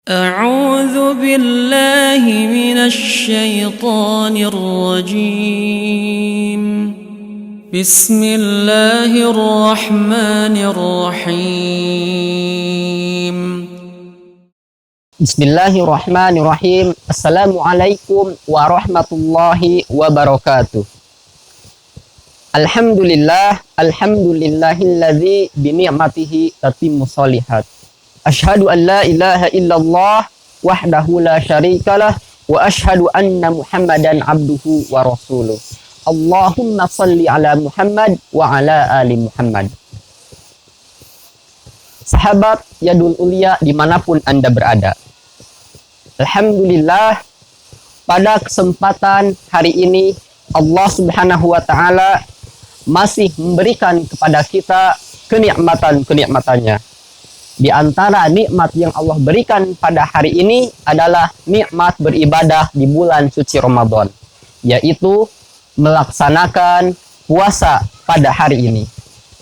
أعوذ بالله من الشيطان الرجيم بسم الله الرحمن الرحيم Bismillahirrahmanirrahim. Assalamualaikum warahmatullahi wabarakatuh. Alhamdulillahilladzi bini'matihi tatimmu sholihat. Asyhadu an la ilaha illallah wahdahu la syarikalah wa asyhadu anna Muhammadan abduhu wa rasuluh. Allahumma shalli ala Muhammad wa ala ali Muhammad. Sahabat Yadul Ulia dimanapun Anda berada, alhamdulillah, pada kesempatan hari ini Allah Subhanahu wa Ta'ala masih memberikan kepada kita kenikmatan-kenikmatannya. Di antara nikmat yang Allah berikan pada hari ini adalah nikmat beribadah di bulan suci Ramadan, yaitu melaksanakan puasa pada hari ini.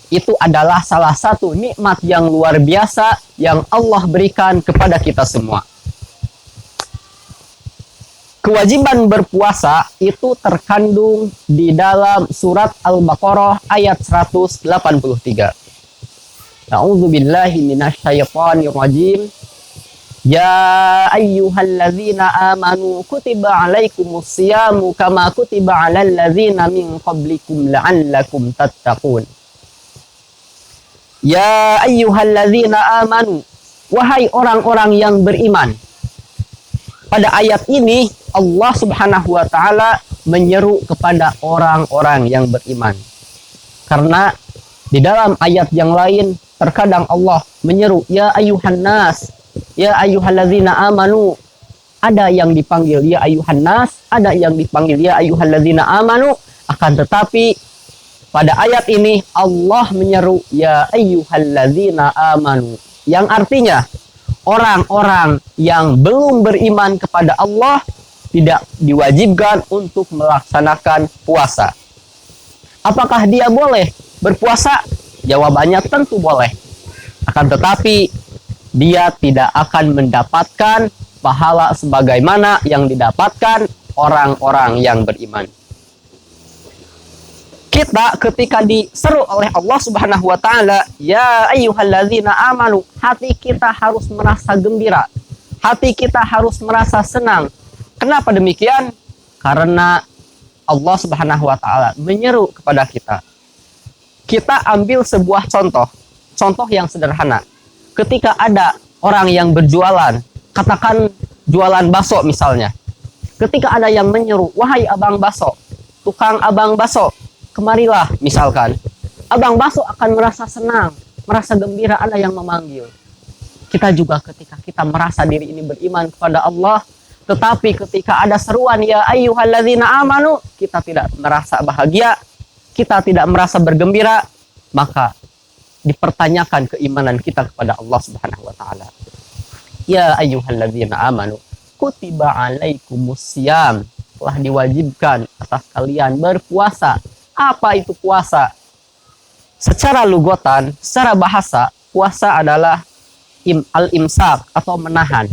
Itu adalah salah satu nikmat yang luar biasa yang Allah berikan kepada kita semua. Kewajiban berpuasa itu terkandung di dalam surat Al-Baqarah ayat 183. A'udzubillahi minasyaitonir rajim. Ya ayyuhalladzina amanu kutiba alaikumus siyamu kama kutiba alal ladzina min qablikum la'allakum tattaqun. Ya ayyuhalladzina amanu, wahai orang-orang yang beriman. Pada ayat ini Allah Subhanahu wa Ta'ala menyeru kepada orang-orang yang beriman. Karena di dalam ayat yang lain terkadang Allah menyeru ya ayyuhan nas, ya ayyuhalladzina amanu. Ada yang dipanggil ya ayyuhan nas, ada yang dipanggil ya ayyuhalladzina amanu. Akan tetapi pada ayat ini Allah menyeru ya ayyuhalladzina amanu, yang artinya orang-orang yang belum beriman kepada Allah tidak diwajibkan untuk melaksanakan puasa. Apakah dia boleh berpuasa? Jawabannya tentu boleh. Akan tetapi dia tidak akan mendapatkan pahala sebagaimana yang didapatkan orang-orang yang beriman. Kita ketika diseru oleh Allah Subhanahu wa Ta'ala ya ayyuhalladzina amanu, hati kita harus merasa gembira, hati kita harus merasa senang. Kenapa demikian? Karena Allah Subhanahu wa Ta'ala menyeru kepada kita. Kita ambil sebuah contoh yang sederhana. Ketika ada orang yang berjualan, katakan jualan bakso misalnya. Ketika ada yang menyeru, wahai abang bakso, tukang abang bakso, kemarilah misalkan. Abang bakso akan merasa senang, merasa gembira ada yang memanggil. Kita juga ketika kita merasa diri ini beriman kepada Allah, tetapi ketika ada seruan ya ayyuhalladzina amanu, kita tidak merasa bahagia, kita tidak merasa bergembira, maka dipertanyakan keimanan kita kepada Allah Subhanahu wa Ta'ala. Ya ayyuhalladzina amanu kutiba alaikumusiyam, telah diwajibkan atas kalian berpuasa. Apa itu puasa? Secara lugatan, secara bahasa, puasa adalah al-imsak atau menahan.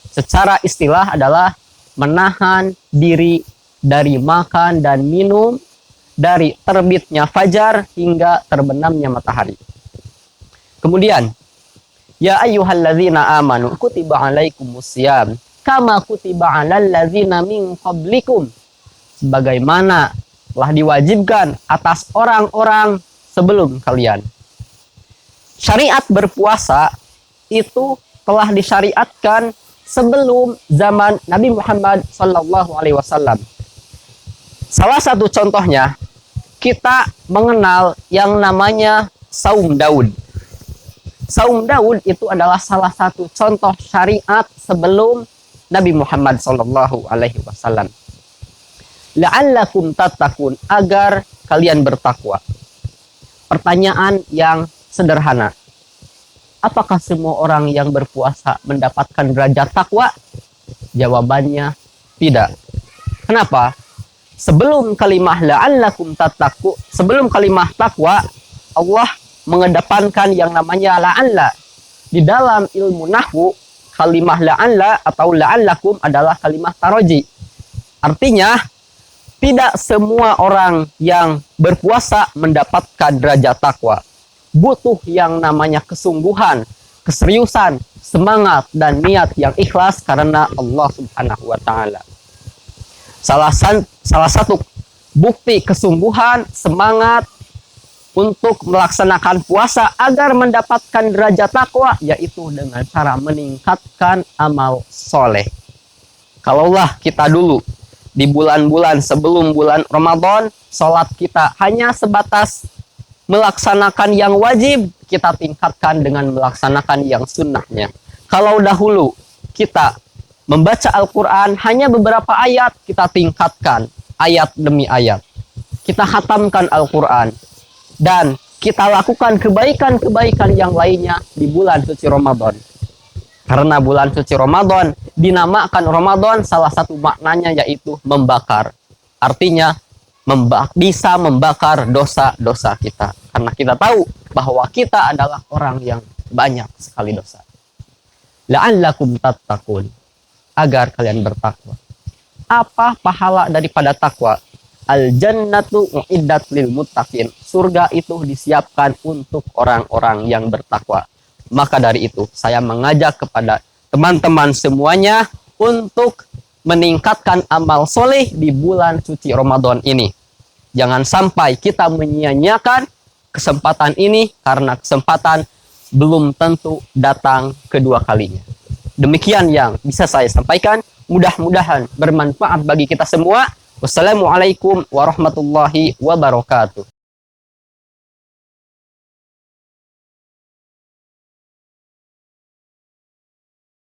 Secara istilah adalah menahan diri dari makan dan minum dari terbitnya fajar hingga terbenamnya matahari. Kemudian, ya ayyuhalladzina amanu kutiba alaikumusiyam kama kutiba alal ladzina min qablikum, sebagaimana telah diwajibkan atas orang-orang sebelum kalian. Syariat berpuasa itu telah disyariatkan sebelum zaman Nabi Muhammad SAW. Salah satu contohnya, kita mengenal yang namanya Saum Daud. Saum Daud itu adalah salah satu contoh syariat sebelum Nabi Muhammad SAW. La'allakum tattaqun, agar kalian bertakwa. Pertanyaan yang sederhana. Apakah semua orang yang berpuasa mendapatkan derajat takwa? Jawabannya tidak. Kenapa? Sebelum kalimah la'allakum tattaqu, sebelum kalimah takwa, Allah mengedepankan yang namanya la'alla. Di dalam ilmu nahwu, kalimah la'alla atau la'allakum adalah kalimah taroji. Artinya, tidak semua orang yang berpuasa mendapatkan derajat takwa. Butuh yang namanya kesungguhan, keseriusan, semangat, dan niat yang ikhlas karena Allah Subhanahu wa Ta'ala. Salah satu bukti kesungguhan, semangat untuk melaksanakan puasa agar mendapatkan derajat takwa, yaitu dengan cara meningkatkan amal soleh. Kalaulah kita dulu di bulan-bulan sebelum bulan Ramadan, sholat kita hanya sebatas melaksanakan yang wajib, kita tingkatkan dengan melaksanakan yang sunnahnya. Kalau dahulu kita membaca Al-Quran hanya beberapa ayat, kita tingkatkan ayat demi ayat. Kita khatamkan Al-Quran. Dan kita lakukan kebaikan-kebaikan yang lainnya di bulan suci Ramadan. Karena bulan suci Ramadan dinamakan Ramadan, salah satu maknanya yaitu membakar. Artinya bisa membakar dosa-dosa kita. Karena kita tahu bahwa kita adalah orang yang banyak sekali dosa. La'allakum tattaqun, agar kalian bertakwa. Apa pahala daripada takwa? Al-jannatu uiddat lil muttaqin. Surga itu disiapkan untuk orang-orang yang bertakwa. Maka dari itu, saya mengajak kepada teman-teman semuanya untuk meningkatkan amal soleh di bulan suci Ramadan ini. Jangan sampai kita menyia-nyiakan kesempatan ini, karena kesempatan belum tentu datang kedua kalinya. Demikian yang bisa saya sampaikan. Mudah-mudahan bermanfaat bagi kita semua. Wassalamualaikum warahmatullahi wabarakatuh.